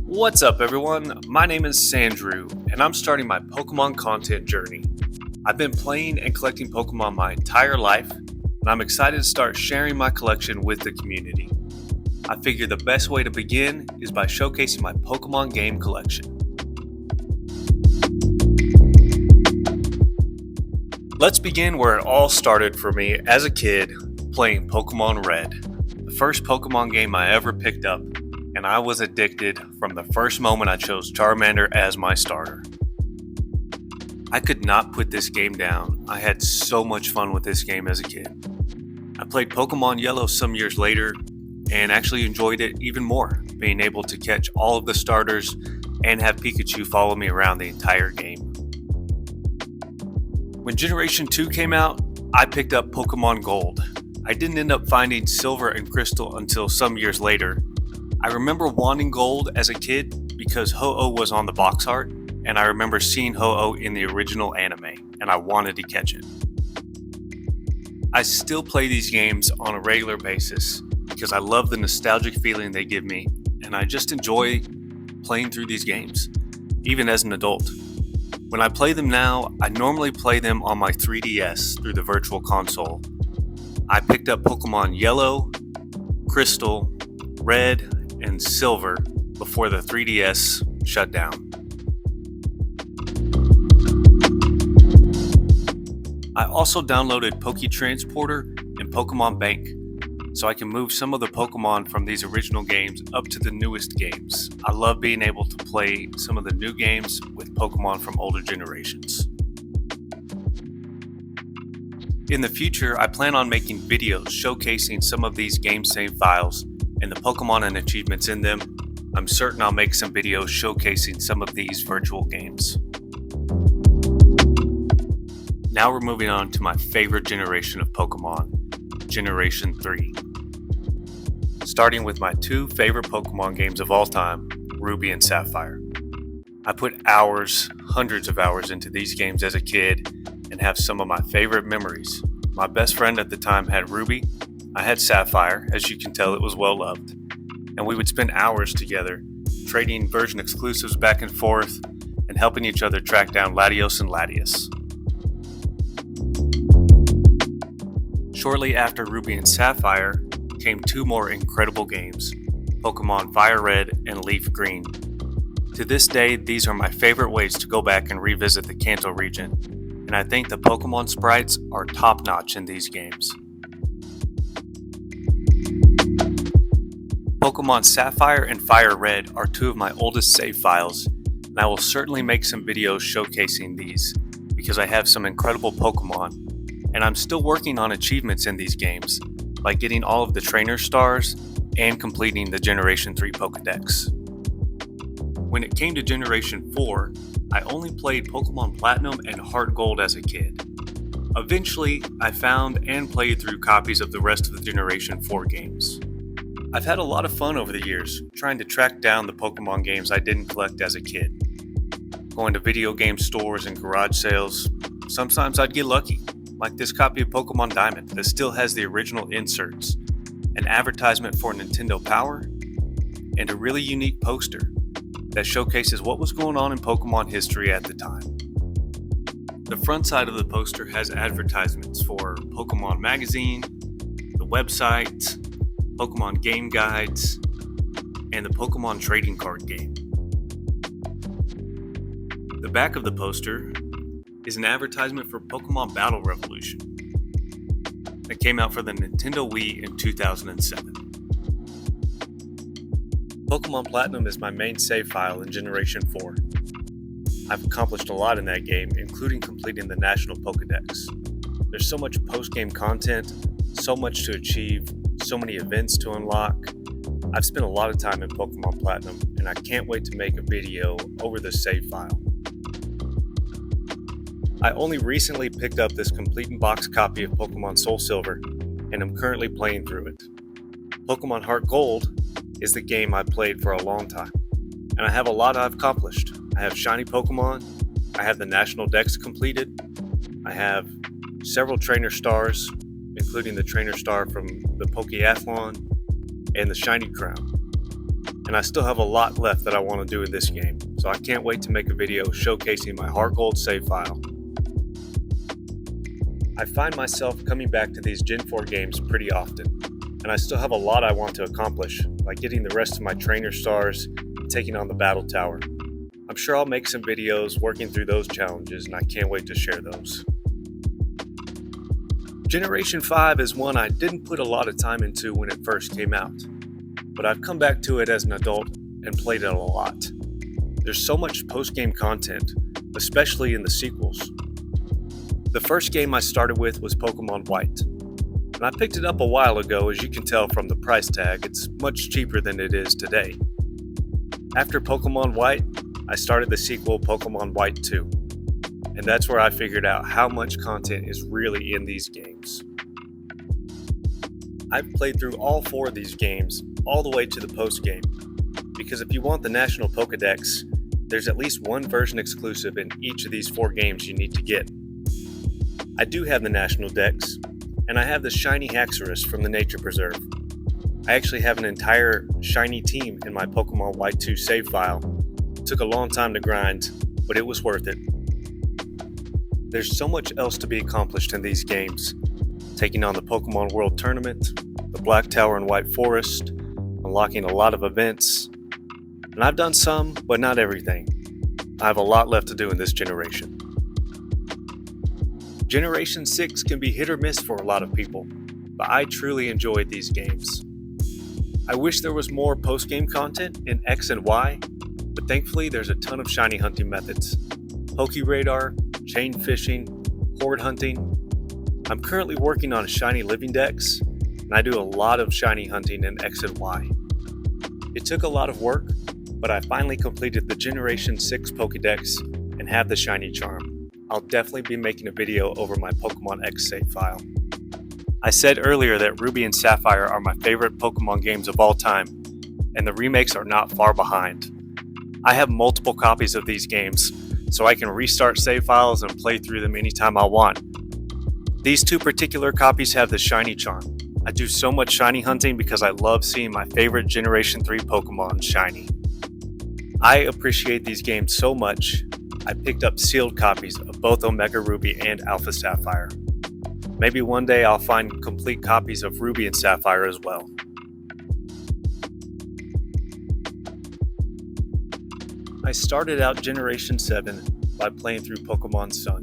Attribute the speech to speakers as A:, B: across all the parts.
A: What's up, everyone? My name is Sandrew, and I'm starting my Pokemon content journey. I've been playing and collecting Pokemon my entire life, and I'm excited to start sharing my collection with the community. I figure the best way to begin is by showcasing my Pokemon game collection. Let's begin where it all started for me as a kid, playing Pokemon Red, the first Pokemon game I ever picked up, and I was addicted from the first moment I chose Charmander as my starter. I could not put this game down. I had so much fun with this game as a kid. I played Pokemon Yellow some years later and actually enjoyed it even more, being able to catch all of the starters and have Pikachu follow me around the entire game. When Generation 2 came out, I picked up Pokemon Gold. I didn't end up finding Silver and Crystal until some years later. I remember wanting Gold as a kid because Ho-Oh was on the box art, and I remember seeing Ho-Oh in the original anime, and I wanted to catch it. I still play these games on a regular basis because I love the nostalgic feeling they give me, and I just enjoy playing through these games, even as an adult. When I play them now, I normally play them on my 3DS through the Virtual Console. I picked up Pokemon Yellow, Crystal, Red, and Silver before the 3DS shut down. I also downloaded PokeTransporter and Pokemon Bank so I can move some of the Pokemon from these original games up to the newest games. I love being able to play some of the new games with Pokemon from older generations. In the future, I plan on making videos showcasing some of these game save files and the Pokemon and achievements in them. I'm certain I'll make some videos showcasing some of these virtual games. Now we're moving on to my favorite generation of Pokemon, Generation 3. Starting with my two favorite Pokemon games of all time, Ruby and Sapphire. I put hours, hundreds of hours into these games as a kid and have some of my favorite memories. My best friend at the time had Ruby. I had Sapphire. As you can tell, it was well loved. And we would spend hours together, trading version exclusives back and forth, and helping each other track down Latios and Latias. Shortly after Ruby and Sapphire came two more incredible games, Pokemon Fire Red and Leaf Green. To this day, these are my favorite ways to go back and revisit the Kanto region, and I think the Pokemon sprites are top-notch in these games. Pokemon Sapphire and Fire Red are two of my oldest save files, and I will certainly make some videos showcasing these because I have some incredible Pokemon, and I'm still working on achievements in these games, like getting all of the trainer stars and completing the Generation 3 Pokedex. When it came to Generation 4, I only played Pokemon Platinum and Heart Gold as a kid. Eventually, I found and played through copies of the rest of the Generation 4 games. I've had a lot of fun over the years trying to track down the Pokemon games I didn't collect as a kid. Going to video game stores and garage sales, sometimes I'd get lucky, like this copy of Pokemon Diamond that still has the original inserts, an advertisement for Nintendo Power, and a really unique poster that showcases what was going on in Pokemon history at the time. The front side of the poster has advertisements for Pokemon Magazine, the website, Pokemon game guides, and the Pokemon trading card game. The back of the poster is an advertisement for Pokemon Battle Revolution that came out for the Nintendo Wii in 2007. Pokemon Platinum is my main save file in Generation 4. I've accomplished a lot in that game, including completing the National Pokedex. There's so much post-game content, so much to achieve, so many events to unlock. I've spent a lot of time in Pokemon Platinum, and I can't wait to make a video over this save file. I only recently picked up this complete in box copy of Pokemon Soul Silver, and I'm currently playing through it. Pokemon Heart Gold is the game I played for a long time, and I have a lot I've accomplished. I have shiny Pokemon, I have the National Dex completed, I have several trainer stars, including the trainer star from the Pokeathlon and the shiny crown. And I still have a lot left that I want to do in this game, so I can't wait to make a video showcasing my Heart Gold save file. I find myself coming back to these Gen 4 games pretty often, and I still have a lot I want to accomplish, like getting the rest of my trainer stars and taking on the battle tower. I'm sure I'll make some videos working through those challenges, and I can't wait to share those. Generation 5 is one I didn't put a lot of time into when it first came out, but I've come back to it as an adult and played it a lot. There's so much post-game content, especially in the sequels. The first game I started with was Pokemon White, and I picked it up a while ago. As you can tell from the price tag, it's much cheaper than it is today. After Pokemon White, I started the sequel Pokemon White 2, and that's where I figured out how much content is really in these games. I've played through all 4 of these games all the way to the post-game, because if you want the National Pokedex, there's at least one version exclusive in each of these 4 games you need to get. I do have the National Dex, and I have the shiny Haxorus from the Nature Preserve. I actually have an entire shiny team in my Pokemon White 2 save file. It took a long time to grind, but it was worth it. There's so much else to be accomplished in these games. Taking on the Pokemon World Tournament, the Black Tower and White Forest, unlocking a lot of events, and I've done some, but not everything. I have a lot left to do in this generation. Generation 6 can be hit or miss for a lot of people, but I truly enjoyed these games. I wish there was more post-game content in X and Y, but thankfully there's a ton of shiny hunting methods. Pokeradar, chain fishing, horde hunting. I'm currently working on a shiny living dex, and I do a lot of shiny hunting in X and Y. It took a lot of work, but I finally completed the Generation 6 Pokedex and have the shiny charm. I'll definitely be making a video over my Pokemon X save file. I said earlier that Ruby and Sapphire are my favorite Pokemon games of all time, and the remakes are not far behind. I have multiple copies of these games, so I can restart save files and play through them anytime I want. These 2 particular copies have the shiny charm. I do so much shiny hunting because I love seeing my favorite Generation 3 Pokemon shiny. I appreciate these games so much, I picked up sealed copies of both Omega Ruby and Alpha Sapphire. Maybe one day I'll find complete copies of Ruby and Sapphire as well. I started out Generation 7 by playing through Pokemon Sun.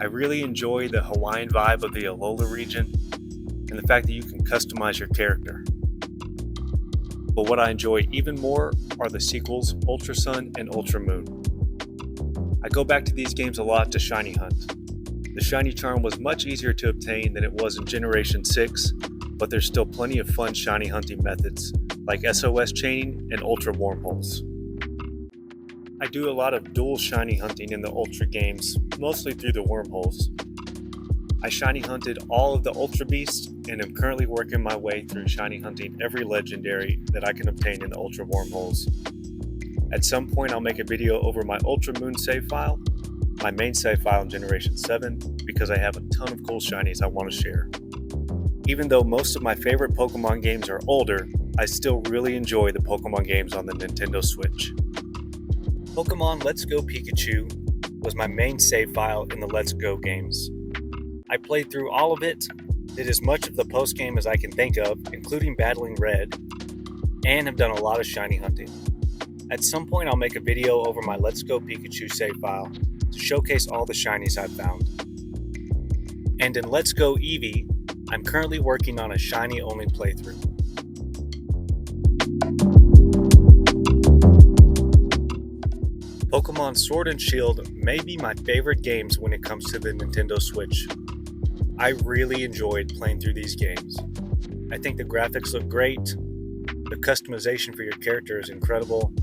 A: I really enjoy the Hawaiian vibe of the Alola region and the fact that you can customize your character. But what I enjoy even more are the sequels Ultra Sun and Ultra Moon. I go back to these games a lot to shiny hunt. The shiny charm was much easier to obtain than it was in Generation 6, but there's still plenty of fun shiny hunting methods like SOS chaining and Ultra Wormholes. I do a lot of dual shiny hunting in the Ultra games, mostly through the Wormholes. I shiny hunted all of the Ultra Beasts and am currently working my way through shiny hunting every legendary that I can obtain in the Ultra Wormholes. At some point I'll make a video over my Ultra Moon save file, my main save file in Generation 7, because I have a ton of cool shinies I want to share. Even though most of my favorite Pokemon games are older, I still really enjoy the Pokemon games on the Nintendo Switch. Pokemon Let's Go Pikachu was my main save file in the Let's Go games. I played through all of it, did as much of the post-game as I can think of, including battling Red, and have done a lot of shiny hunting. At some point I'll make a video over my Let's Go Pikachu save file to showcase all the shinies I've found. And in Let's Go Eevee, I'm currently working on a shiny-only playthrough. Pokemon Sword and Shield may be my favorite games when it comes to the Nintendo Switch. I really enjoyed playing through these games. I think the graphics look great, the customization for your character is incredible,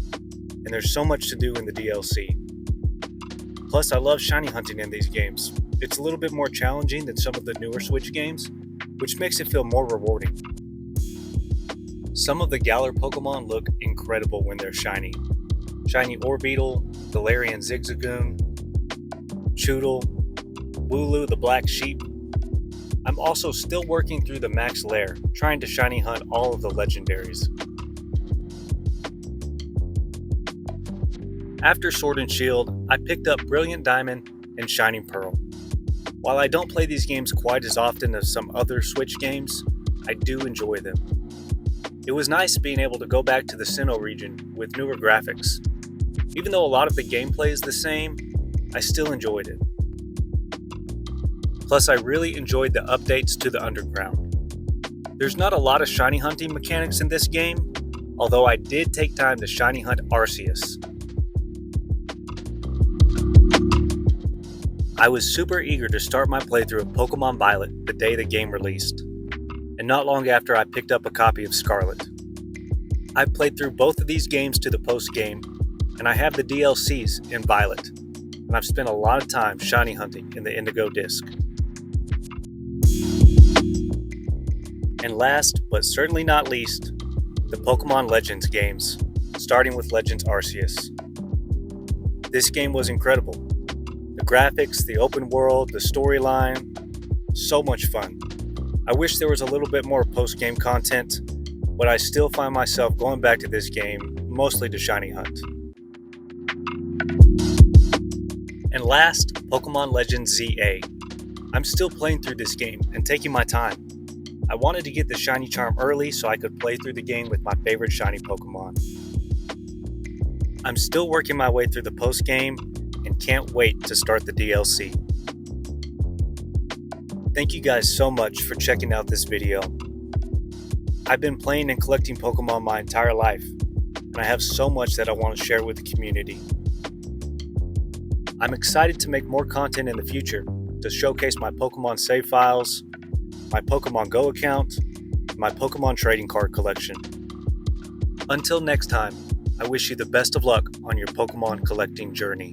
A: and there's so much to do in the DLC. Plus, I love shiny hunting in these games. It's a little bit more challenging than some of the newer Switch games, which makes it feel more rewarding. Some of the Galar Pokemon look incredible when they're shiny. Shiny Orbeetle, Galarian Zigzagoon, Choodle, Wooloo the Black Sheep. I'm also still working through the max lair, trying to shiny hunt all of the legendaries. After Sword and Shield, I picked up Brilliant Diamond and Shining Pearl. While I don't play these games quite as often as some other Switch games, I do enjoy them. It was nice being able to go back to the Sinnoh region with newer graphics. Even though a lot of the gameplay is the same, I still enjoyed it. Plus, I really enjoyed the updates to the underground. There's not a lot of shiny hunting mechanics in this game, although I did take time to shiny hunt Arceus. I was super eager to start my playthrough of Pokemon Violet the day the game released, and not long after I picked up a copy of Scarlet. I've played through both of these games to the post-game, and I have the DLCs in Violet, and I've spent a lot of time shiny hunting in the Indigo Disc. And last, but certainly not least, the Pokemon Legends games, starting with Legends Arceus. This game was incredible. The graphics, the open world, the storyline, so much fun. I wish there was a little bit more post-game content, but I still find myself going back to this game, mostly to shiny hunt. And last, Pokemon Legends ZA. I'm still playing through this game and taking my time. I wanted to get the shiny charm early so I could play through the game with my favorite shiny Pokemon. I'm still working my way through the post-game and can't wait to start the DLC. Thank you guys so much for checking out this video. I've been playing and collecting Pokemon my entire life, and I have so much that I want to share with the community. I'm excited to make more content in the future to showcase my Pokemon save files, my Pokemon Go account, and my Pokemon trading card collection. Until next time, I wish you the best of luck on your Pokemon collecting journey.